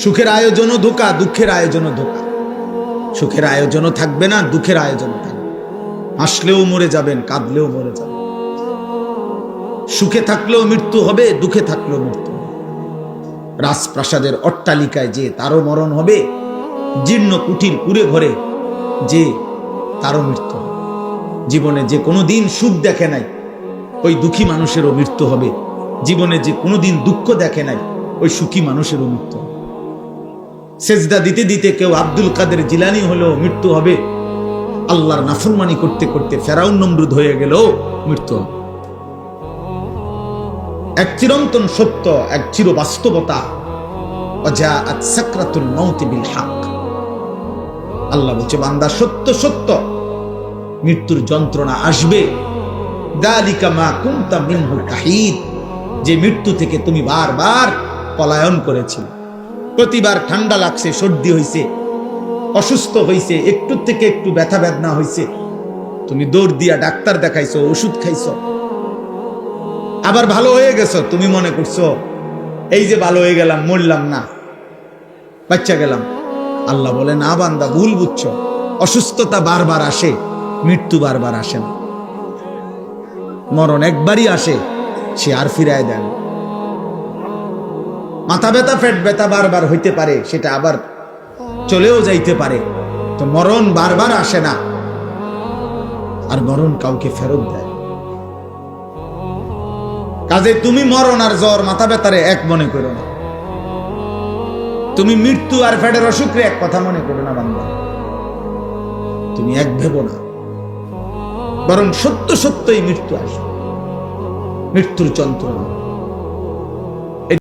সুখের আয়োজনও ধোঁকা, দুঃখের আয়োজনও ধোঁকা। সুখের আয়োজনও থাকবে না, দুঃখের আয়োজনও থাকবে। হাসলেও মরে যাবেন, কাঁদলেও মরে যাবেন। সুখে থাকলেও মৃত্যু হবে, দুঃখে থাকলেও মৃত্যু হবে। রাজপ্রাসাদের অট্টালিকায় যে তারও মরণ হবে, জীর্ণ কুটির কুড়ে ঘরে যে তারও মৃত্যু হবে। জীবনে যে কোনো দিন সুখ দেখে নাই, ওই দুঃখী মানুষেরও মৃত্যু হবে। জীবনে যে কোনো দিন দুঃখ দেখে নাই, ওই সুখী মানুষেরও মৃত্যু হবে। সেজদা দিতে দিতে কেউ আব্দুল কাদের জিলানী হলেও মৃত্যু হবে। আল্লাহর নাফরমানি করতে করতে ফেরাউন নমরুদ হয়ে গেলেও মৃত্যু হবে। এক চিরন্তন সত্য, এক চির বাস্তবতা, ওয়াজাআত সাকরাতুল মাউত বিল হক। আল্লাহ বলছে, বান্দা সত্য সত্য মৃত্যুর যন্ত্রণা আসবে। যালিকা মা কুনতা মিনহু তাহিদ, যে মৃত্যু থেকে তুমি বারবার পলায়ন করেছিলে। প্রতিবার ঠান্ডা লাগছে, সর্দি হইছে, অসুস্থ হইছে, একটু থেকে একটু ব্যথা বেদনা হইছে, তুমি দৌড় দিয়া ডাক্তার দেখাইছো, ওষুধ খাইছো, আবার ভালো হয়ে গেছো। তুমি মনে করছো এই যে ভালো হয়ে গেলাম, মরলাম না, বাচ্চা গেলাম। আল্লাহ বলে, না বান্দা, ভুল বুঝছো। অসুস্থতা বারবার আসে, মৃত্যু বারবার আসে না। মরণ একবারই আসে, সে আর ফিরায় দেন। মাথা ব্যথা, পেট ব্যথা বারবার হইতে পারে, সেটা আবার চলেও যাইতে পারে। তো মরণ বারবার আসে না, আর মরণ কাউকে ফেরত দেয়। কাজে তুমি মরণ আর জ্বর, মাথা ব্যথারে এক মনে করো না। তুমি মৃত্যু আর পেটের অসুখরে এক কথা মনে করো না বান্দা। তুমি এক ভেবো না, বরং সত্য সত্যই মৃত্যু আসবে। মৃত্যুর যন্ত্রণা